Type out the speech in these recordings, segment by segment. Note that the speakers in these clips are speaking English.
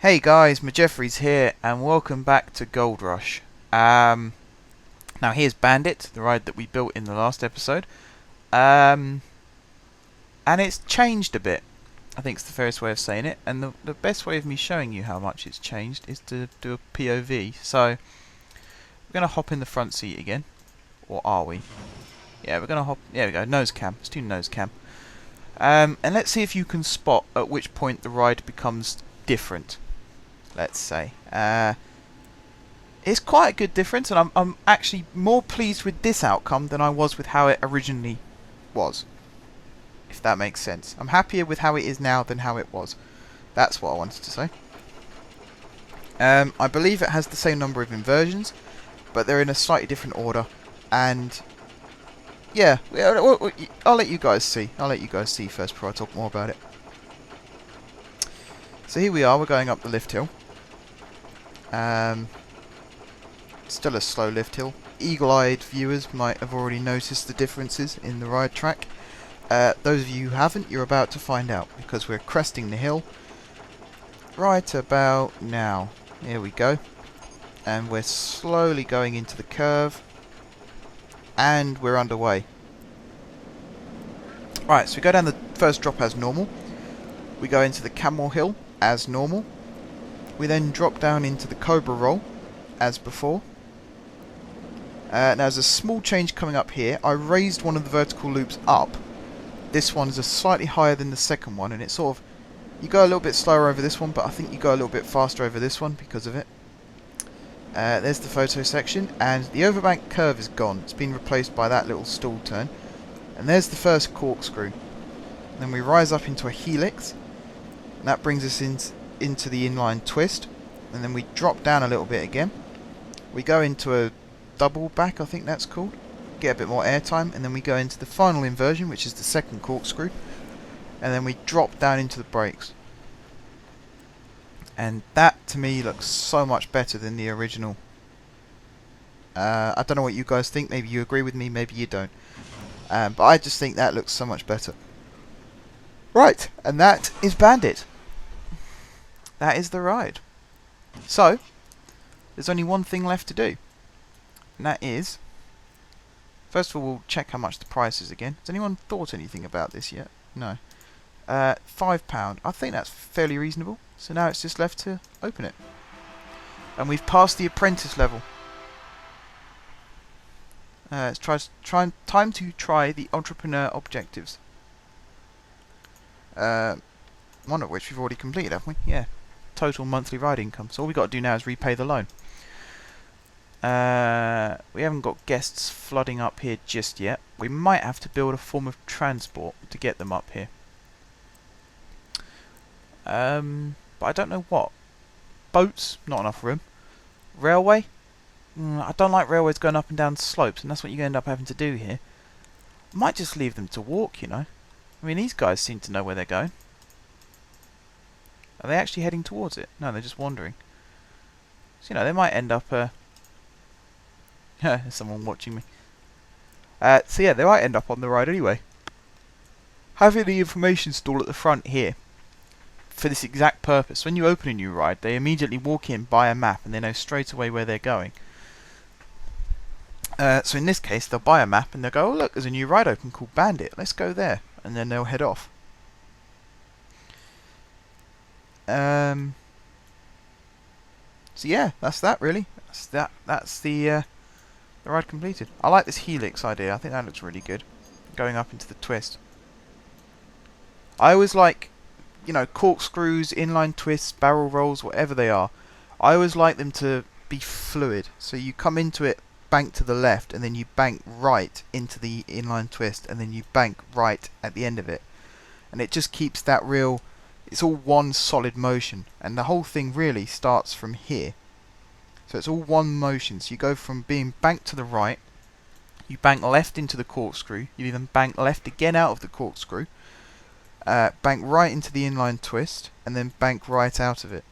Hey guys, Jeffries here, and welcome back to Gold Rush. Now here's Bandit, the ride that we built in the last episode. And it's changed a bit. I think it's the fairest way of saying it, and the best way of me showing you how much it's changed is to do a POV. So, we're going to hop in the front seat again. Or are we? Yeah, we're going to hop... There we go, nose cam. Let's do nose cam. And let's see if you can spot at which point the ride becomes different. Let's say. It's quite a good difference, and I'm actually more pleased with this outcome than I was with how it originally was. If that makes sense. I'm happier with how it is now than how it was. That's what I wanted to say. I believe it has the same number of inversions, but they're in a slightly different order. And yeah, I'll let you guys see. I'll let you guys see first before I talk more about it. So here we are. We're going up the lift hill. Still a slow lift hill. Eagle-eyed viewers might have already noticed the differences in the ride track. Those of you who haven't, you're about to find out, because we're cresting the hill right about now. Here we go. And we're slowly going into the curve. And we're underway. Right, so we go down the first drop as normal. We go into the camel hill as normal. We then drop down into the cobra roll as before. Now there's a small change coming up here. I raised one of the vertical loops up. This one's slightly higher than the second one, and it's sort of... You go a little bit slower over this one, but I think you go a little bit faster over this one because of it. There's the photo section, and the overbank curve is gone. It's been replaced by that little stall turn. And there's the first corkscrew. And then we rise up into a helix, and that brings us into the inline twist. And then we drop down a little bit again. We go into a double back, I think that's called. Get a bit more airtime, and then we go into the final inversion, which is the second corkscrew. And then we drop down into the brakes. And that, to me, looks so much better than the original. I don't know what you guys think. Maybe you agree with me, maybe you don't. But I just think that looks so much better. Right, and that is Bandit. That is the ride. So, there's only one thing left to do. And that is... First of all, we'll check how much the price is again. Has anyone thought anything about this yet? No. £5. I think that's fairly reasonable. So now it's just left to open it. And we've passed the apprentice level. It's time to try the entrepreneur objectives. One of which we've already completed, haven't we? Yeah. Total monthly ride income. So all we've got to do now is repay the loan. We haven't got guests flooding up here just yet. We might have to build a form of transport to get them up here. But I don't know what. Boats, not enough room. Railway? I don't like railways going up and down slopes, and that's what you end up having to do here. Might just leave them to walk, you know. I mean, these guys seem to know where they're going. Are they actually heading towards it? No, they're just wandering. So, you know, they might end up... There's someone watching me. So yeah, they might end up on the ride anyway. Having the information stall at the front here for this exact purpose. When you open a new ride, they immediately walk in, buy a map, and they know straight away where they're going. So in this case, they'll buy a map and they'll go, oh look, there's a new ride open called Bandit, let's go there. And then they'll head off. So yeah, that's that really. That's the ride completed. I like this helix idea, I think that looks really good. Going up into the twist. I always like, you know, corkscrews, inline twists, barrel rolls, whatever they are. I always like them to be fluid. So you come into it, bank to the left, and then you bank right into the inline twist, and then you bank right at the end of it. And it just keeps that real... It's all one solid motion. And the whole thing really starts from here. So it's all one motion. So you go from being banked to the right, you bank left into the corkscrew, you then bank left again out of the corkscrew, bank right into the inline twist, and then bank right out of it.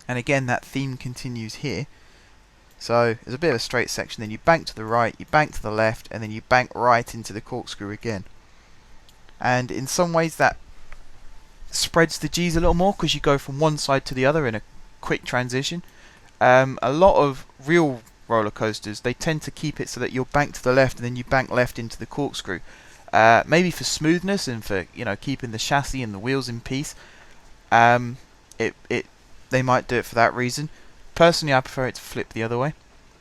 And again, that theme continues here. So there's a bit of a straight section, then you bank to the right, you bank to the left, and then you bank right into the corkscrew again. And in some ways that spreads the G's a little more because you go from one side to the other in a quick transition. A lot of real roller coasters, they tend to keep it so that you'll bank to the left and then you bank left into the corkscrew. Maybe for smoothness and for keeping the chassis and the wheels in peace. They might do it for that reason. Personally, I prefer it to flip the other way.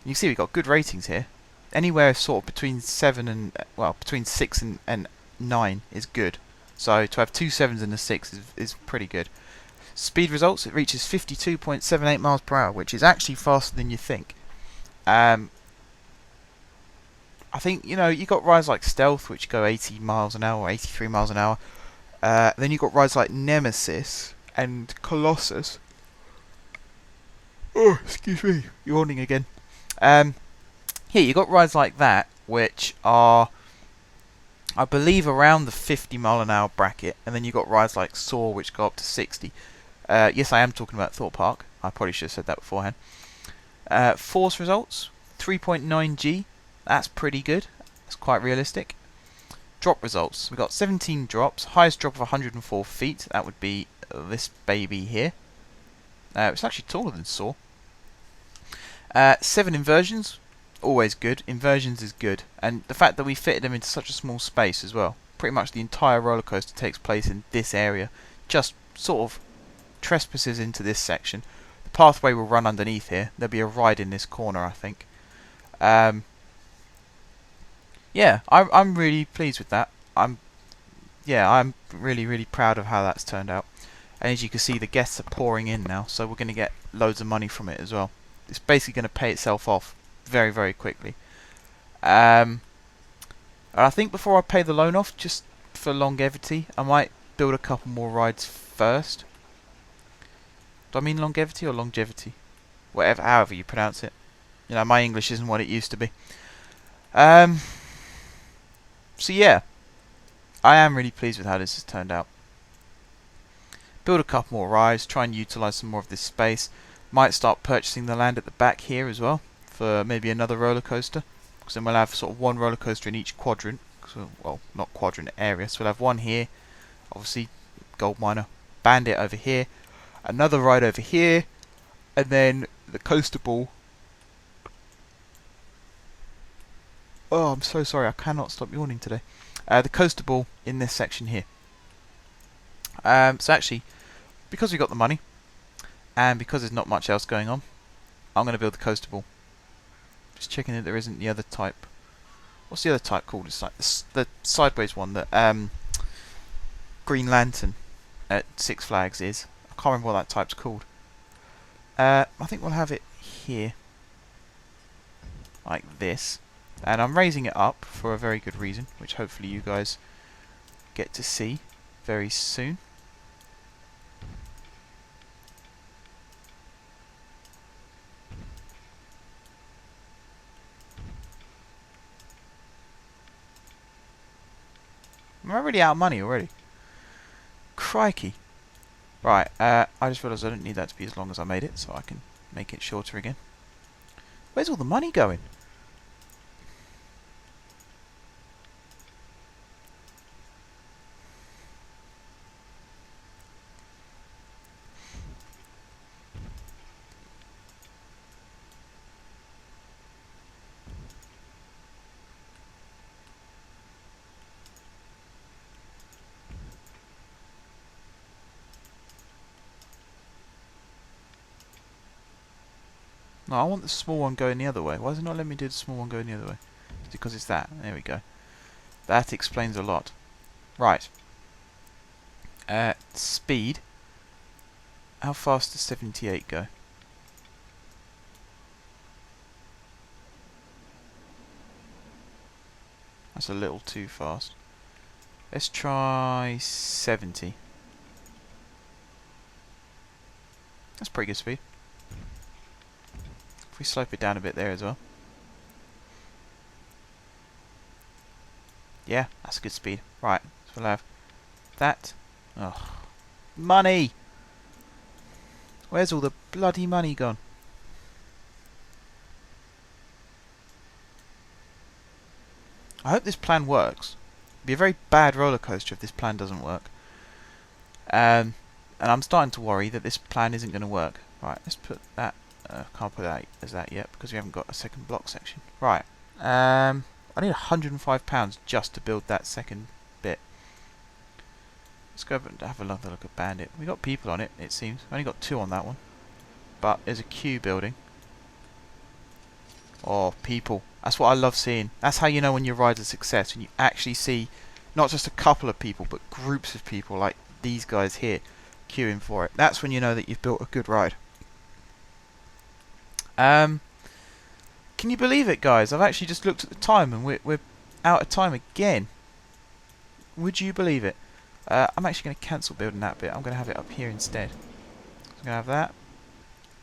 You see, we've got good ratings here. Anywhere sort of between 6 and 9 is good. So to have 2 7s and a 6 is pretty good. Speed results, it reaches 52.78 miles per hour, which is actually faster than you think. I think, you got rides like Stealth, which go 80 miles an hour, or 83 miles an hour. Then you got rides like Nemesis and Colossus. Oh, excuse me, yawning again. Here, you got rides like that, which are, I believe, around the 50 mile an hour bracket. And then you got rides like Saw, which go up to 60. Yes, I am talking about Thorpe Park. I probably should have said that beforehand. Force results, 3.9 G. That's pretty good. That's quite realistic. Drop results. We've got 17 drops. Highest drop of 104 feet. That would be this baby here. It's actually taller than Saw. 7 inversions. Always good. Inversions is good. And the fact that we fitted them into such a small space as well. Pretty much the entire roller coaster takes place in this area. Just sort of trespasses into this section. The pathway will run underneath here. There'll be a ride in this corner, I think. Yeah, I'm really pleased with that. I'm really proud of how that's turned out. And as you can see, the guests are pouring in now, so we're going to get loads of money from it as well. It's basically going to pay itself off very quickly. And I think before I pay the loan off, just for longevity, I might build a couple more rides first. Do I mean longevity or longevity? However you pronounce it. My English isn't what it used to be. So yeah, I am really pleased with how this has turned out. Build a couple more rides, try and utilise some more of this space. Might start purchasing the land at the back here as well, for maybe another roller coaster. Because then we'll have sort of one roller coaster in each quadrant. So, well, not quadrant area. So we'll have one here, obviously, Gold Miner. Bandit over here. Another ride over here. And then the coaster ball. Oh, I'm so sorry, I cannot stop yawning today. The coaster ball in this section here. So actually, because we got the money, and because there's not much else going on, I'm going to build the coaster ball. Just checking that there isn't the other type. What's the other type called? It's like the sideways one that Green Lantern at Six Flags is. I can't remember what that type's called. I think we'll have it here, like this. And I'm raising it up for a very good reason, which hopefully you guys get to see very soon. Am I already out of money already? Crikey. Right, I just realised I don't need that to be as long as I made it, so I can make it shorter again. Where's all the money going? No, I want the small one going the other way. Why does it not let me do the small one going the other way? It's because it's that. There we go. That explains a lot. Right. Speed. How fast does 78 go? That's a little too fast. Let's try 70. That's pretty good speed. If we slope it down a bit there as well. Yeah, that's a good speed. Right, so we'll have that. Oh, money! Where's all the bloody money gone? I hope this plan works. It'd be a very bad roller coaster if this plan doesn't work. And I'm starting to worry that this plan isn't going to work. Right, let's put that. Can't put that as that yet because we haven't got a second block section. Right. I need £105 just to build that second bit. Let's go and have another look at Bandit. We got people on it, it seems. I only got 2 on that one. But there's a queue building. Oh, people. That's what I love seeing. That's how you know when your ride's a success. When you actually see not just a couple of people, but groups of people like these guys here queuing for it. That's when you know that you've built a good ride. Can you believe it, guys? I've actually just looked at the time and we're out of time again. Would you believe it? I'm actually going to cancel building that bit. I'm going to have it up here instead. So I'm going to have that.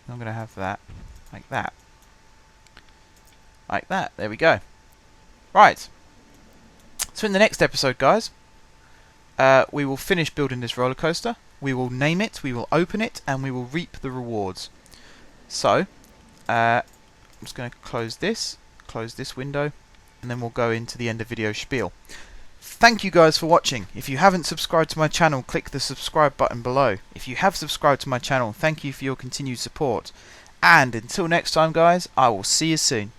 And I'm going to have that. Like that. Like that. There we go. Right. So in the next episode, guys, we will finish building this roller coaster. We will name it, we will open it, and we will reap the rewards. So, I'm just going to close this window, and then we'll go into the end of video spiel. Thank you guys for watching. If you haven't subscribed to my channel, click the subscribe button below. If you have subscribed to my channel, thank you for your continued support. And until next time, guys, I will see you soon.